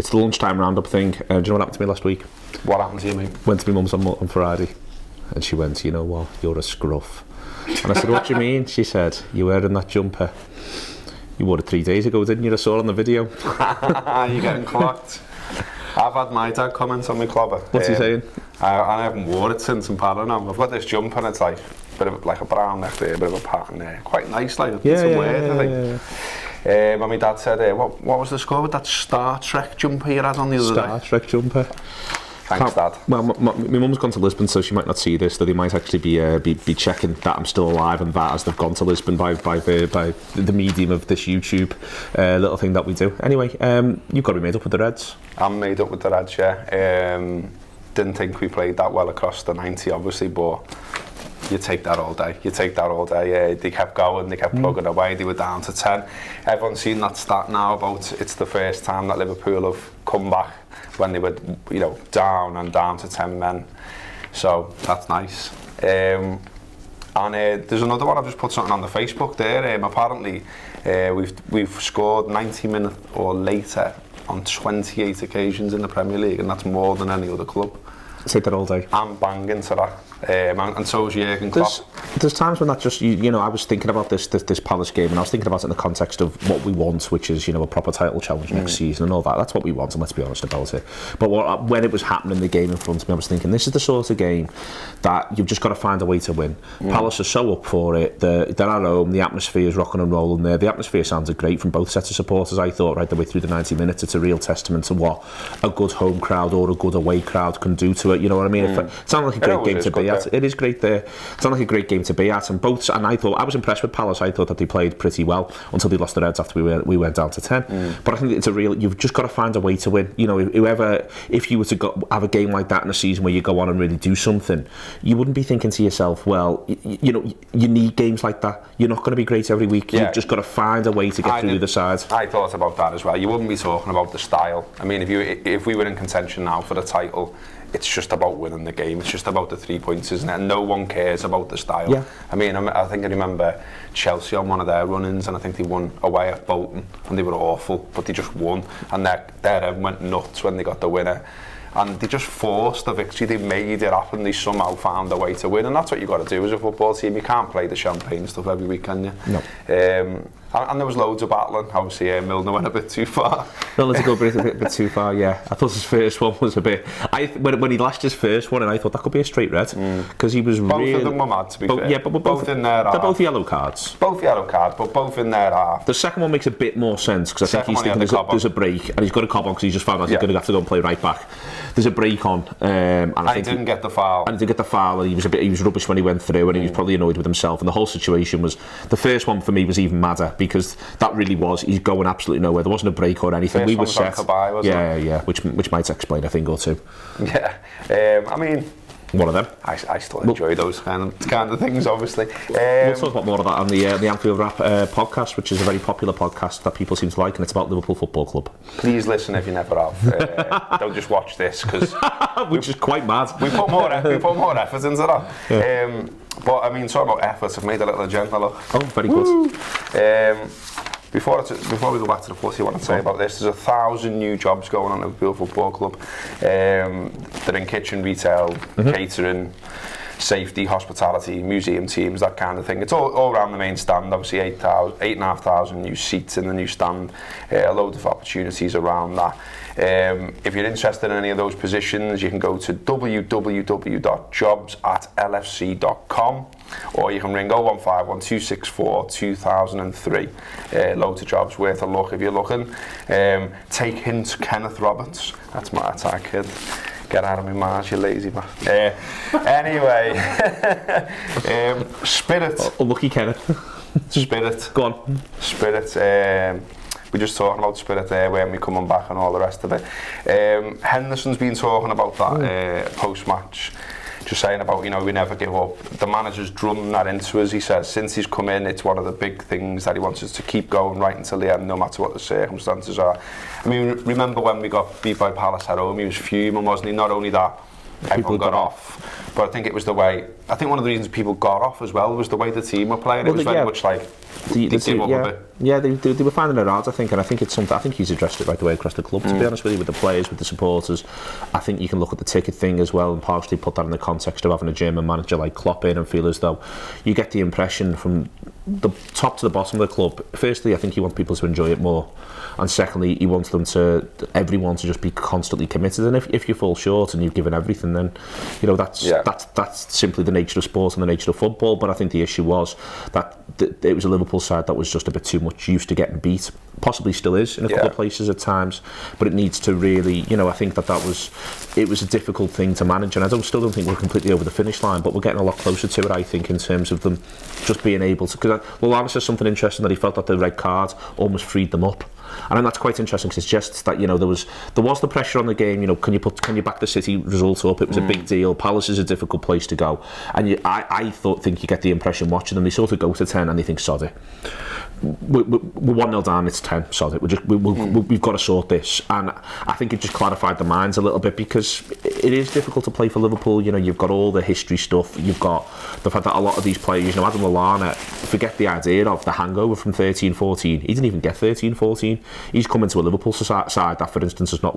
it's the lunchtime roundup thing. Do you know what happened to me last week? What happened to you, mate? Went to my mum's on Friday, and she went, you know what, you're a scruff. And I said, what do you mean? She said, you wearing that jumper? You wore it 3 days ago, didn't you? I saw it on the video. You're getting clocked. I've had my dad comment on my clobber. What's he saying? I haven't worn it since in Pardew now. I've got this jumper and it's like a bit of like a brown neck there, a bit of a pattern there. Quite nice, like it's a weird, I think. And my dad said, what was the score with that Star Trek jumper you had on the other day? Star Trek jumper. Thanks, Dad. Well, my mum's gone to Lisbon, so she might not see this. So they might actually be checking that I'm still alive and that as they've gone to Lisbon by the medium of this YouTube little thing that we do. Anyway, you've got to be made up with the Reds. I'm made up with the Reds, yeah. Didn't think we played that well across the 90, obviously, but you take that all day. They kept going, they kept plugging away, they were down to 10. Everyone's seen that stat now about it's the first time that Liverpool have come back when they were, down to 10 men. So that's nice. And there's another one, I've just put something on the Facebook there. Apparently, we've scored 90 minutes or later on 28 occasions in the Premier League, and that's more than any other club. Take that all day. I'm banging to that. And so is Jurgen Klopp. There's times when that just, I was thinking about this Palace game, and I was thinking about it in the context of what we want, which is, a proper title challenge next season and all that. That's what we want, and let's be honest about it. But when it was happening, the game in front of me, I was thinking, this is the sort of game that you've just got to find a way to win. Palace are so up for it. They're at home. The atmosphere is rocking and rolling there. The atmosphere sounded great from both sets of supporters, I thought, right the way through the 90 minutes. It's a real testament to what a good home crowd or a good away crowd can do to it. You know what I mean? It sounds like a great game to be at. It is great there. It sounds like a great game to be at. And I thought, I was impressed with Palace. I thought that they played pretty well until they lost the Reds after we went down to 10. But I think it's you've just got to find a way to win. If you were to have a game like that in a season where you go on and really do something, you wouldn't be thinking to yourself, well, you need games like that. You're not going to be great every week. You've just got to find a way to get through the side. I thought about that as well. You wouldn't be talking about the style. I mean, if we were in contention now for the title, it's just about winning the game. It's just about the 3 points, isn't it? And no one cares about the style. Yeah. I mean, I think I remember Chelsea on one of their run-ins, and I think they won away at Bolton, and they were awful, but they just won, and their went nuts when they got the winner. And they just forced the victory. They made it happen. They somehow found a way to win, and that's what you got to do as a football team. You can't play the champagne stuff every week, can you? No. And there was loads of battling. Obviously, Milner went a bit too far. Milner to go a bit too far, yeah. I thought his first one was a bit... When he lashed his first one, and I thought that could be a straight red, because he was both really... Both of them were mad, to be fair. Yeah, but both in their half. They're both yellow cards. Both yellow cards, but both in their half. The second one makes a bit more sense, because I think he's thinking there's a break, and he's got a cob on because he just found out he's going to have to go and play right back. There's a break on, and I think he didn't get the foul. And he didn't get the foul, and he was rubbish when he went through, and he was probably annoyed with himself. And the whole situation was... The first one for me was even madder, because that really was, he's going absolutely nowhere. There wasn't a break or anything. We were set. Yeah, which might explain a thing or two. Yeah, I mean, one of them. I still enjoy those kind of things, obviously. We'll talk about more of that on the Anfield Rap podcast, which is a very popular podcast that people seem to like, and it's about Liverpool Football Club. Please listen if you never have. Don't just watch this, because which is quite mad. We put more effort into that. Yeah. But I mean, talking about effort, I've made a little agenda. Look. Oh, very good. Before we go back to the footy, I want to say about this. There's 1,000 new jobs going on at Liverpool Football Club. They're in kitchen, retail, catering, safety, hospitality, museum teams, that kind of thing. It's all around the main stand. Obviously, 8,500 new seats in the new stand. A load of opportunities around that. If you're interested in any of those positions, you can go to www.jobs@lfc.com, or you can ring 0151 264 2003. Loads of jobs worth a look if you're looking. Take hint, Kenneth Roberts. That's our kid. Get out of my Mars, you lazy man. Anyway, Spirit. Unlucky Kenneth. Spirit. Go on. Spirit. We're just talking about Spirit there when we're coming back and all the rest of it. Henderson's been talking about that post-match, just saying about, we never give up. The manager's drummed that into us. He says since he's come in, it's one of the big things that he wants us to keep going right until the end, no matter what the circumstances are. I mean, remember when we got beat by Palace at home, he was fuming, wasn't he? Not only that, everyone got off, but I think it was the way I think one of the reasons people got off as well was the way the team were playing. It was very much like they gave up a bit. Yeah, they were finding it hard, I think, and I think it's something. I think he's addressed it right the way across the club. To be honest with you, with the players, with the supporters, I think you can look at the ticket thing as well and partially put that in the context of having a German manager like Klopp in and feel as though you get the impression from the top to the bottom of the club. Firstly, I think he wants people to enjoy it more, and secondly, he wants everyone to just be constantly committed. And if you fall short and you've given everything, then that's simply the nature of sport and the nature of football. But I think the issue was that it was a Liverpool side that was just a bit too much used to getting beat. Possibly still is in a couple of places at times, but it needs to really, I think it was a difficult thing to manage, and I still don't think we're completely over the finish line, but we're getting a lot closer to it, I think, in terms of them just being able to, because Lallana says something interesting, that he felt that the red card almost freed them up. And then that's quite interesting, because it suggests that there was the pressure on the game. Can you back the City result up? It was a big deal. Palace is a difficult place to go, and I think you get the impression watching them, they sort of go to 10 and they think, sod it, we're 1-0 down, it's 10, sod it, we've got to sort this. And I think it just clarified the minds a little bit, because it is difficult to play for Liverpool. You've got all the history stuff, you've got the fact that a lot of these players, Adam Lallana, forget the idea of the hangover from 13-14. He didn't even get 13-14. He's come into a Liverpool side that, for instance, has not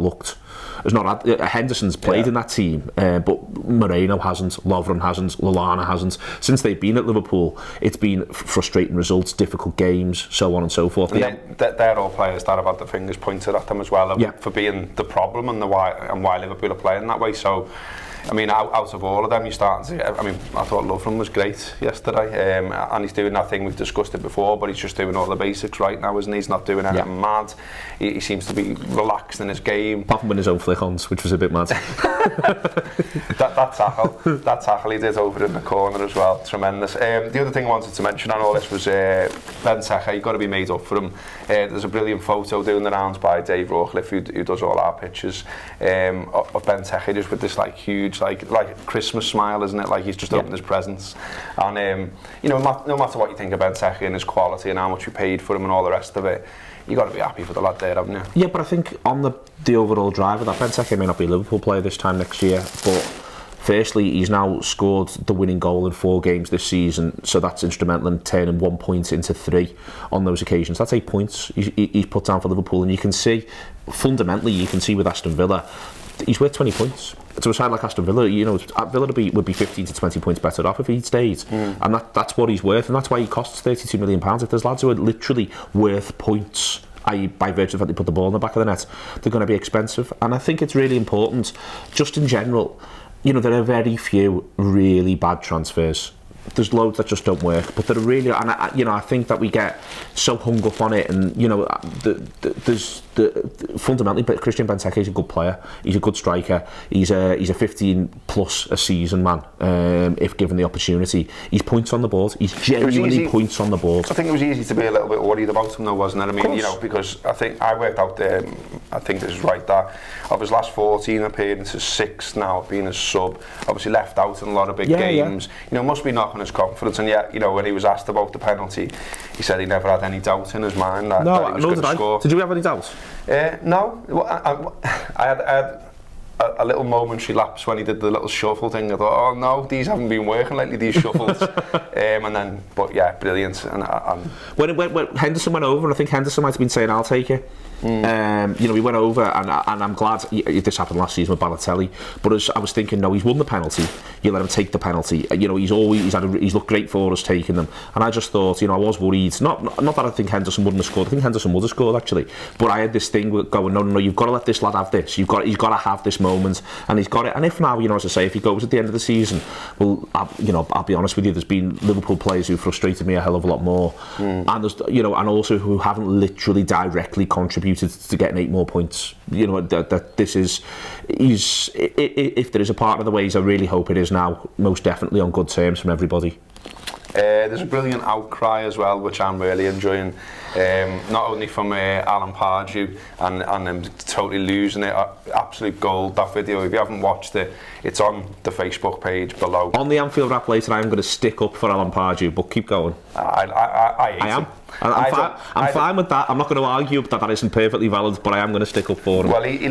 had Henderson's played in that team, but Moreno hasn't, Lovren hasn't, Lallana hasn't. Since they've been at Liverpool, it's been frustrating results, difficult games, so on and so forth. And they're all players that have had the fingers pointed at them as well, for being the problem and why Liverpool are playing that way. So, I mean, out of all of them, you're starting to. I mean, I thought Lovren was great yesterday, and he's doing that thing, we've discussed it before, but he's just doing all the basics right now, isn't he? He's not doing anything mad. He seems to be relaxed in his game. Apart from with his own flick-ons, which was a bit mad. that tackle he did over in the corner as well, tremendous. The other thing I wanted to mention on all this was Benteke. You've got to be made up for him. There's a brilliant photo doing the rounds by Dave Rawcliffe, who does all our pictures, of Benteke just with this huge like Christmas smile, isn't it? Like he's just opened his presents. And no matter what you think of Benteke and his quality and how much you paid for him and all the rest of it, you got to be happy for the lad there, haven't you? Yeah, but I think on the overall drive of that, Benteke may not be a Liverpool player this time next year, but firstly, he's now scored the winning goal in 4 games this season, so that's instrumental in turning 1 point into 3 on those occasions. That's 8 points he's put down for Liverpool, and you can see, fundamentally, with Aston Villa, he's worth 20 points. To a side like Aston Villa, Villa would be 15 to 20 points better off if he'd stayed. And that's what he's worth, and that's why he costs £32 million. If there's lads who are literally worth points, i.e. by virtue of the fact they put the ball in the back of the net, they're going to be expensive. And I think it's really important, just in general, there are very few really bad transfers. There's loads that just don't work, but they're really, and I think that we get so hung up on it, and fundamentally, but Christian Benteke is a good player. He's a good striker. He's a 15 plus a season man. If given the opportunity, he's points on the board. He's genuinely points on the board. I think it was easy to be a little bit worried about him, though, wasn't it? I mean, because I think I worked out there. I think this is right, that of his last 14 appearances, 6 now being a sub. Obviously left out in a lot of big games. Must be knocking his confidence. And yet, when he was asked about the penalty, he said he never had any doubt in his mind that he was going to score. Did you have any doubts? No. I had a little momentary lapse when he did the little shuffle thing. I thought, oh no, these haven't been working lately, these shuffles. And then, but yeah, brilliant. And when Henderson went over, and I think Henderson might have been saying, I'll take it. We went over, and I'm glad this happened last season with Balotelli. But as I was thinking, no, he's won the penalty. You let him take the penalty. He's looked great for us taking them. And I just thought, I was worried. Not that I think Henderson wouldn't have scored. I think Henderson would have scored actually. But I had this thing going, no, you've got to let this lad have this. He's got to have this moment, and he's got it. And if now, as I say, if he goes at the end of the season, well, I'll be honest with you, there's been Liverpool players who frustrated me a hell of a lot more, and there's and also who haven't literally directly contributed to getting 8 more points. That this is, if there is a part of the ways, I really hope it is now, most definitely on good terms from everybody. There's a brilliant outcry as well, which I'm really enjoying. Not only from Alan Pardew and them totally losing it, absolute gold, that video. If you haven't watched it, it's on the Facebook page below. On the Anfield app later, I'm going to stick up for Alan Pardew, but keep going. I hate him. I'm fine with that. I'm not going to argue that isn't perfectly valid, but I am going to stick up for him. Well, he's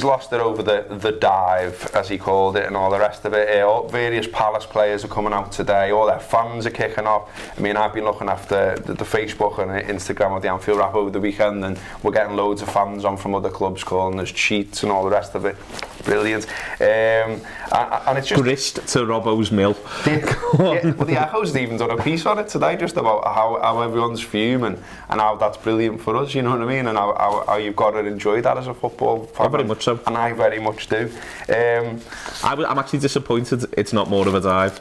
lost it over the dive, as he called it, and all the rest of it. Various Palace players are coming out today. All their fans are kicking off. I mean, I've been looking after the Facebook and Instagram of the Anfield Wrap over the weekend, and we're getting loads of fans on from other clubs calling us cheats and all the rest of it. Brilliant. And it's just grist to Robbo's mill. The Echo's even done a piece on it today, just about how everyone's fuming and how that's brilliant for us, you know what I mean, and how you've got to enjoy that as a football fan. Very much so. And I very much do. I'm actually disappointed it's not more of a dive.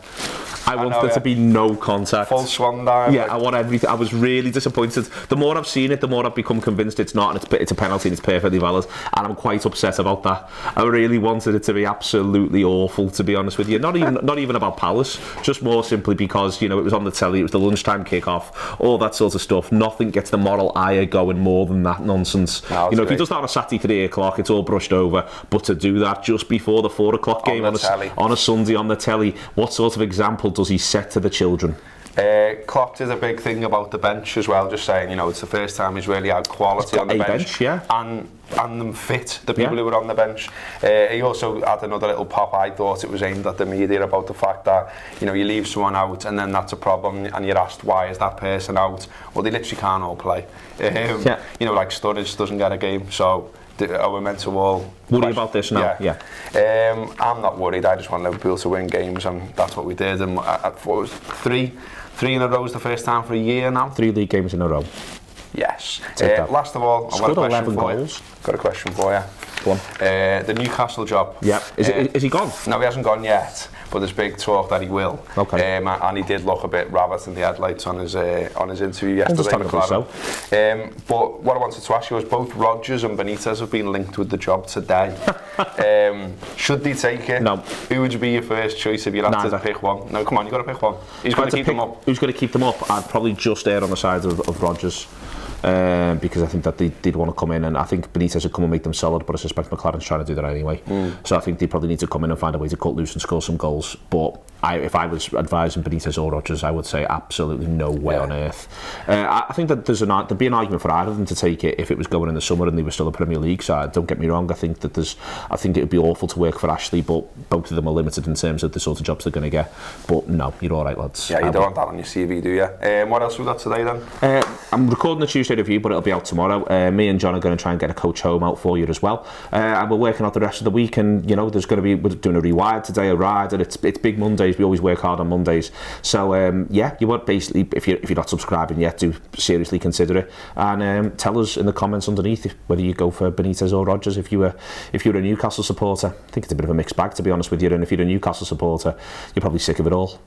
I want there to be no contact. Full swan dive. Yeah, I want everything. I was really disappointed. The more I've seen it, the more I've become convinced it's not, and it's a penalty and it's perfectly valid, and I'm quite upset about that. I really wanted it to be absolutely awful, to be honest with you. Not even about Palace, just more simply because, you know, it was on the telly, it was the lunchtime kick-off, all that sort of stuff. Nothing gets the moral ire going more than that nonsense. No, you know, if he does that on a Saturday 3 o'clock, it's all brushed over, but to do that just before the 4 o'clock game on a Sunday on the telly, what sort of example does he set to the children? Klopp did a big thing about the bench as well, just saying, you know, it's the first time he's really had quality on the bench, yeah. and them fit, the people who were on the bench. He also had another little pop. I thought it was aimed at the media about the fact that, you know, you leave someone out and then that's a problem, and you're asked why is that person out. Well, they literally can't all play. You know, like Sturridge doesn't get a game, so are we meant to all worry about this now? Yeah. I'm not worried. I just want Liverpool to win games, and that's what we did. And what was three in a row is the first time for a year now. 3 league games in a row. Yes. Last of all, I've got a question for you. Got a question for you. Go on. The Newcastle job. Yeah. Is he gone? No, he hasn't gone yet. But there's big talk that he will. Okay. And he did look a bit rabbit in the headlights on his interview yesterday. Understandably so. But what I wanted to ask you was, both Rodgers and Benitez have been linked with the job today. Should they take it? No. Who would be your first choice if you had to pick one? No, come on, you've got to pick one. Who's going to keep them up? Who's going to keep them up? I'd probably just err on the side of Rodgers. Because I think that they did want to come in, and I think Benitez would come and make them solid, but I suspect McLaren's trying to do that anyway. So I think they probably need to come in and find a way to cut loose and score some goals. But if I was advising Benitez or Rodgers, I would say absolutely no way on earth. I think that there'd be an argument for either of them to take it if it was going in the summer and they were still a Premier League side. Don't get me wrong. I think it would be awful to work for Ashley, but both of them are limited in terms of the sort of jobs they're going to get. But no, you're all right, lads. Yeah, you don't want that on your CV, do you? What else we got today then? I'm recording the Tuesday review, but it'll be out tomorrow. Me and John are going to try and get a coach home out for you as well. And we're working out the rest of the week, and you know, we're doing a rewired today, a ride, and it's big Mondays. We always work hard on Mondays. So you want basically, if you're not subscribing yet, do seriously consider it, and tell us in the comments underneath whether you go for Benitez or Rodgers. If you're a Newcastle supporter, I think it's a bit of a mixed bag, to be honest with you. And if you're a Newcastle supporter, you're probably sick of it all.